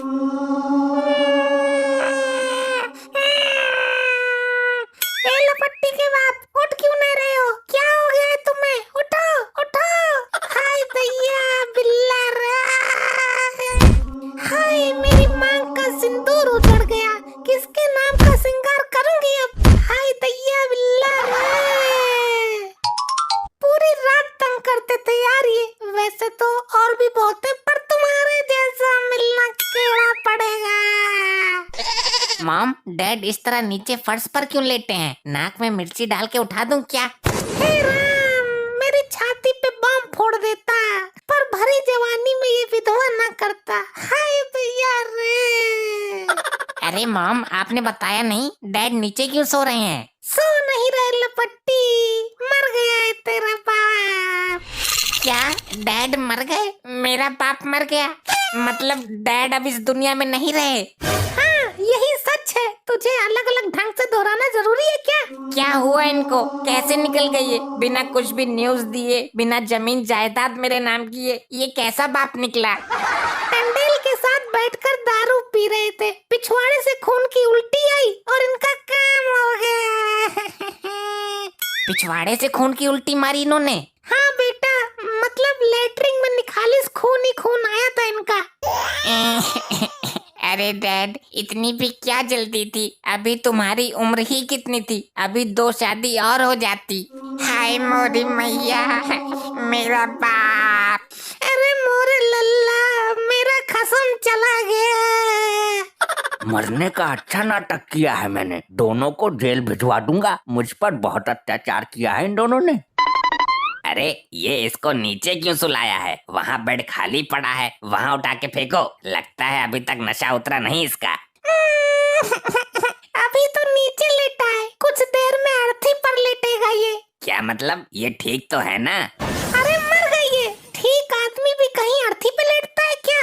ए लपट्टी के बाप, उठ क्यों नहीं रहे हो? क्या हो गया है तुम्हें? उठो उठो। हाय दैया बिल्ला रे। हाय मेरी मांग का सिंदूर उजड़ गया। किसके नाम का श्रृंगार करूंगी अब? हाय दैया बिल्ला रे। पूरी रात तंग करते थे यार ये। वैसे तो और भी बहुत है, पर तुम्हारे जैसा मिलना केड़ा पड़ेगा। मॉम, डैड इस तरह नीचे फर्श पर क्यों लेटे हैं? नाक में मिर्ची डाल के उठा दूं क्या? हे राम, मेरी छाती पे बम फोड़ देता, पर भरी जवानी में ये विधवा ना करता। हाय भैया रे। अरे मॉम, आपने बताया नहीं डैड नीचे क्यों सो रहे हैं? सो नहीं रहे लपट्टी, मर गया है तेरा बाप। क्या डैड मर गए? मेरा बाप मर गया? मतलब डैड अब इस दुनिया में नहीं रहे? हाँ यही सच है। तुझे अलग अलग ढंग से दोहराना जरूरी है क्या? क्या हुआ इनको? कैसे निकल गई ये? बिना कुछ भी न्यूज दिए, बिना जमीन जायदाद मेरे नाम किए, ये कैसा बाप निकला? टंडेल के साथ बैठकर दारू पी रहे थे, पिछवाड़े से खून की उल्टी आई और इनका काम हो गया। पिछवाड़े से खून की उल्टी मारी इन्होंने? हाँ बेटा, मतलब लेटरिन में निखालिस खून ही खून आया था इनका। अरे डैड, इतनी भी क्या जल्दी थी? अभी तुम्हारी उम्र ही कितनी थी? अभी 2 शादी और हो जाती। हाय मोरी मैया, मेरा बाप। अरे मोरे लल्ला, मेरा कसम चला गया। मरने का अच्छा नाटक किया है मैंने। दोनों को जेल भिजवा दूंगा। मुझ पर बहुत अत्याचार किया है इन दोनों ने। अरे ये इसको नीचे क्यों सुलाया है? वहाँ बेड खाली पड़ा है, वहाँ उठा के फेंको। लगता है अभी तक नशा उतरा नहीं इसका। अभी तो नीचे लेटा है, कुछ देर में अर्थी पर लेटेगा ये। क्या मतलब? ये ठीक तो है ना? अरे मर गई ये। ठीक आदमी भी कहीं अर्थी पे लेटता है क्या?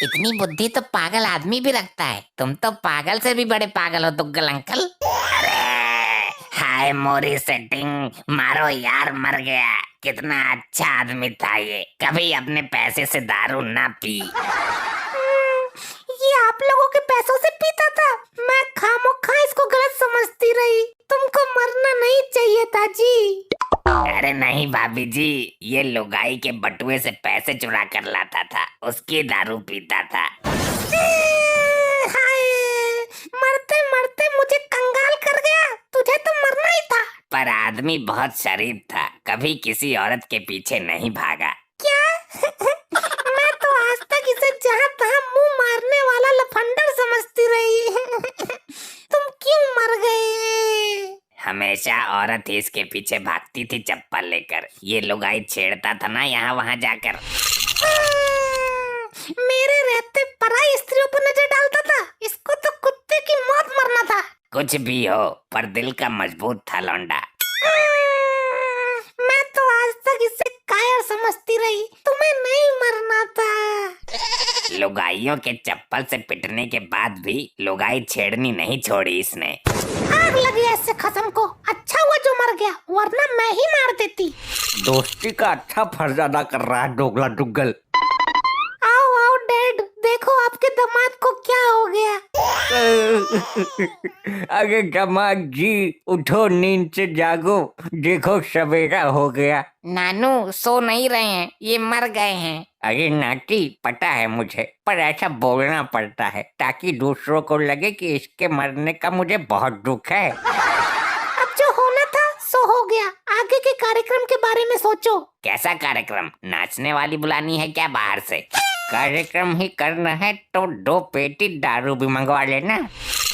इतनी बुद्धि तो पागल आदमी भी रखता है। तुम तो पागल से भी बड़े पागल हो दुग्गल अंकल। अरे हाय मोरी सेटिंग, मारो यार, मर गया। कितना अच्छा आदमी था ये, कभी अपने पैसे से दारू ना पी। ये आप लोगों के पैसों से पीता था। मैं खामोखा इसको गलत समझती रही। तुमको मरना नहीं चाहिए था जी। अरे नहीं भाभी जी, ये लुगाई के बटुए से पैसे चुरा कर लाता था, उसकी दारू पीता था। हाय, मरते मरते मुझे कंगाल कर गया। तुझे तो मरना ही था। पर आदमी बहुत शरीफ था, कभी किसी औरत के पीछे नहीं भागा। क्या? मैं तो आज तक इसे जहाँ तहाँ मुंह मारने वाला लफंडर समझती रही। तुम क्यों मर गए? हमेशा औरत ही इसके पीछे भागती थी चप्पल लेकर। ये लुगाई छेड़ता था ना यहाँ वहाँ जाकर। मेरे रहते पराई स्त्रियों पर नजर डालता था। इसको तो कुत्ते की मौत मरना था। कुछ भी हो, पर दिल का मजबूत था लौंडा। मैं तो आज तक इसे कायर समझती रही। तुम्हें नहीं मरना था। लुगाइयों के चप्पल से पिटने के बाद भी लुगाई छेड़नी नहीं छोड़ी इसने। आग लगी ऐसे खत्म को। अच्छा हुआ जो मर गया, वरना मैं ही मार देती। दोस्ती का अच्छा फर्ज अदा कर रहा है दोगला दुग्गल। आओ आओ डैड, देखो आपके दामाद को क्या हो गया। अरे दामाद जी, उठो, नींद से जागो। देखो सवेरा हो गया। नानू सो नहीं रहे हैं, ये मर गए हैं। अरे नाती, पता है मुझे, पर ऐसा बोलना पड़ता है ताकि दूसरों को लगे कि इसके मरने का मुझे बहुत दुख है। अब जो होना था सो हो गया। आगे के कार्यक्रम के बारे में सोचो। कैसा कार्यक्रम? नाचने वाली बुलानी है क्या बाहर से? कार्यक्रम ही करना है तो 2 पेटी दारू भी मंगवा लेना।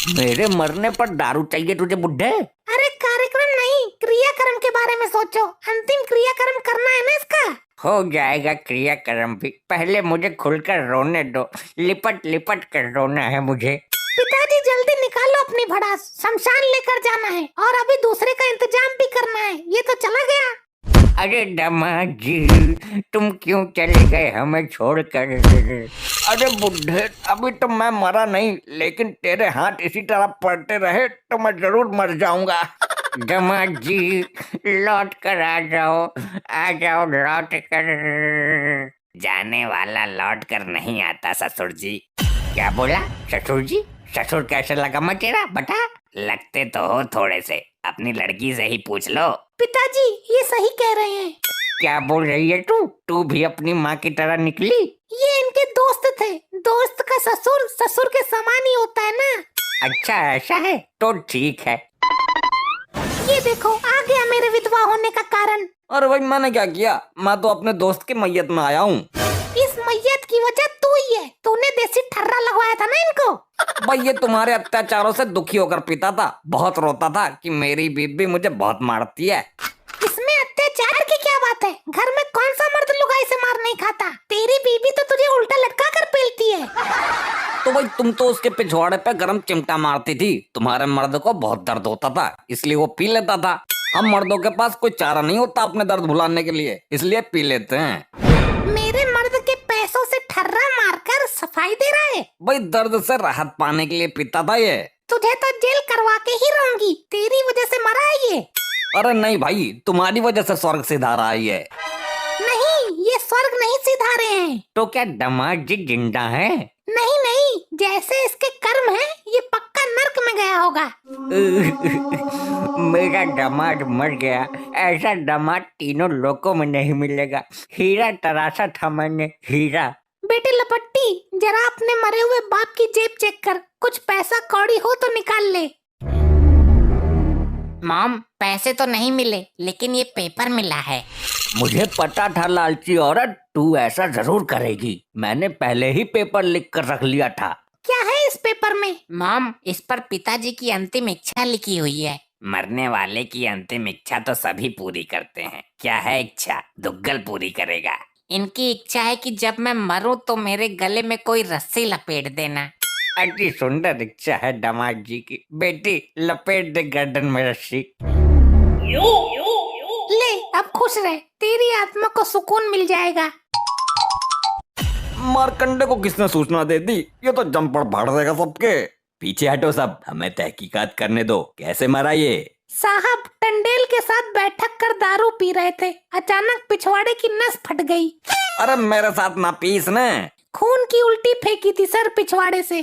मेरे मरने पर दारू चाहिए तुझे बुड्ढे? अरे कार्यक्रम नहीं, क्रियाक्रम के बारे में सोचो। अंतिम क्रियाक्रम करना है ना इसका। हो जाएगा क्रियाक्रम भी, पहले मुझे खुलकर रोने दो। लिपट लिपट कर रोना है मुझे। पिताजी जल्दी निकालो अपनी भड़ास, शमशान लेकर जाना है और अभी दूसरे का इंतजाम भी करना है। ये तो चला गया। अरे दामाद जी, तुम क्यों चले गए हमें छोड़कर? अरे बुड्ढे, अभी तो मैं मरा नहीं, लेकिन तेरे हाथ इसी तरह पड़ते रहे तो मैं जरूर मर जाऊंगा। दामाद जी, लौट कर आ जाओ, आ जाओ लौट कर। जाने वाला लौट कर नहीं आता ससुर जी। क्या बोला? ससुर जी? ससुर कैसे लगा मैं तेरा बता? लगते तो हो थोड़े से, अपनी लड़की से ही पूछ लो। पिताजी ये सही कह रहे हैं। क्या बोल रही है तू? तू भी अपनी माँ की तरह निकली। ये इनके दोस्त थे। दोस्त का ससुर ससुर के समान ही होता है ना। अच्छा ऐसा है तो ठीक है। ये देखो आ गया मेरे विधवा होने का कारण। अरे भाई मैंने क्या किया? मैं तो अपने दोस्त की मैयत में आया हूँ। इस मैयत की वजह तू ही है। तूने देसी ठर्रा लगवाया था ना इनको। भाई ये तुम्हारे अत्याचारों से दुखी होकर पीता था। बहुत रोता था कि मेरी बीबी मुझे बहुत मारती है। इसमें अत्याचार की क्या बात है? घर में कौन सा मर्द लुगाई से मार नहीं खाता? तेरी बीबी तो तुझे उल्टा लटका कर पेलती है। तो भाई तुम तो उसके पिछवाड़े पे गरम चिमटा मारती थी। तुम्हारे मर्द को बहुत दर्द होता था इसलिए वो पी लेता था। हम मर्दों के पास कोई चारा नहीं होता अपने दर्द भुलाने के लिए, इसलिए पी लेते हैं। मेरे मर्द के पैसों से ठर्रा मारकर सफाई दे रहा है। भाई दर्द से राहत पाने के लिए पीता था ये। तुझे तो जेल करवा के ही रहूंगी। तेरी वजह से मरा है ये। अरे नहीं भाई तुम्हारी वजह से स्वर्ग सिधार आई है। नहीं ये स्वर्ग नहीं सिधारे हैं। तो क्या दामाद जी जिंदा है? नहीं नहीं, जैसे इसके कर्म है ये पक्का नर्क में गया होगा। मेरा दामाद मर गया। ऐसा दामाद तीनों लोकों में नहीं मिलेगा। हीरा तराशा था मैंने, हीरा। बेटे लपट्टी, जरा अपने मरे हुए बाप की जेब चेक कर। कुछ पैसा कौड़ी हो तो निकाल ले। मॉम, पैसे तो नहीं मिले लेकिन ये पेपर मिला है। मुझे पता था लालची औरत तू ऐसा जरूर करेगी। मैंने पहले ही पेपर लिख कर रख लिया था। क्या है इस पेपर में? मॉम, इस पर पिताजी की अंतिम इच्छा लिखी हुई है। मरने वाले की अंतिम इच्छा तो सभी पूरी करते हैं। क्या है इच्छा? दुग्गल पूरी करेगा। इनकी इच्छा है कि जब मैं मरूं तो मेरे गले में कोई रस्सी लपेट देना। अति सुंदर इच्छा है दामाद जी की। बेटी लपेट दे गर्दन में रस्सी। ले अब खुश रह, तेरी आत्मा को सुकून मिल जाएगा। मारकंडे को किसने सूचना दे दी? ये तो जमपड़ फाड़ देगा सबके। पीछे हटो सब, हमें तहकीकात करने दो। कैसे मरा ये? साहब टंडेल के साथ बैठक कर दारू पी रहे थे, अचानक पिछवाड़े की नस फट गई। अरे मेरे साथ ना पीस ने। खून की उल्टी फेंकी थी सर पिछवाड़े से।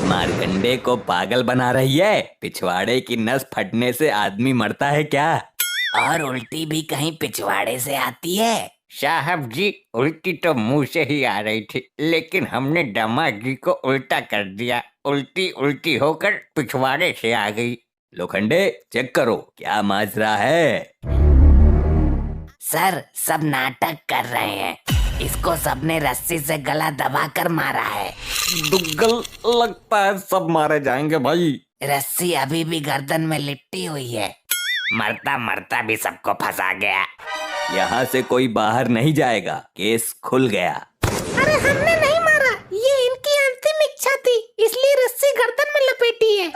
मारकंडे को पागल बना रही है। पिछवाड़े की नस फटने से आदमी मरता है क्या? और उल्टी भी कहीं पिछवाड़े से आती है? साहब जी उल्टी तो मुंह से ही आ रही थी, लेकिन हमने दामाद जी को उल्टा कर दिया। उल्टी उल्टी होकर पिछवाड़े से आ गई। लोखंडे चेक करो क्या माजरा है। सर सब नाटक कर रहे हैं। इसको सबने रस्सी से गला दबाकर मारा है। दुग्गल लगता है सब मारे जाएंगे भाई। रस्सी अभी भी गर्दन में लिपटी हुई है। मरता मरता भी सबको फंसा गया। यहाँ से कोई बाहर नहीं जाएगा, केस खुल गया। अरे हमने नहीं मारा, ये इनकी अंतिम इच्छा थी, इसलिए रस्सी गर्दन में लपेटी है।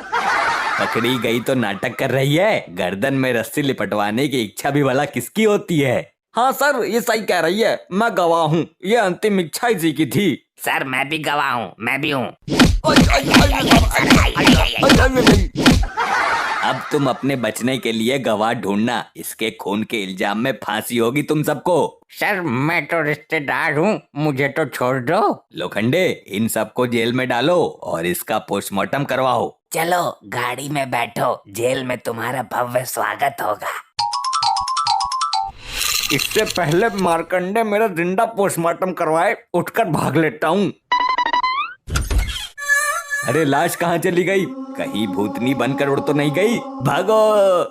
पकड़ी गई तो नाटक कर रही है। गर्दन में रस्सी लिपटवाने की इच्छा भी भला किसकी होती है? हाँ सर ये सही कह रही है, मैं गवाह हूँ। ये अंतिम इच्छा इसी की थी। सर मैं भी गवाह हूँ, मैं भी हूँ। अब तुम अपने बचने के लिए गवाह ढूंढना। इसके खून के इल्जाम में फांसी होगी तुम सबको। सर मैं तो रिश्तेदार हूँ, मुझे तो छोड़ दो। लोखंडे इन सबको जेल में डालो और इसका पोस्टमार्टम करवाओ। चलो गाड़ी में बैठो, जेल में तुम्हारा भव्य स्वागत होगा। इससे पहले मारकंडे मेरा जिंदा पोस्टमार्टम करवाए, उठकर भाग लेता हूँ। अरे लाश कहाँ चली गई? कहीं भूतनी बनकर उड़ तो नहीं गई? भागो!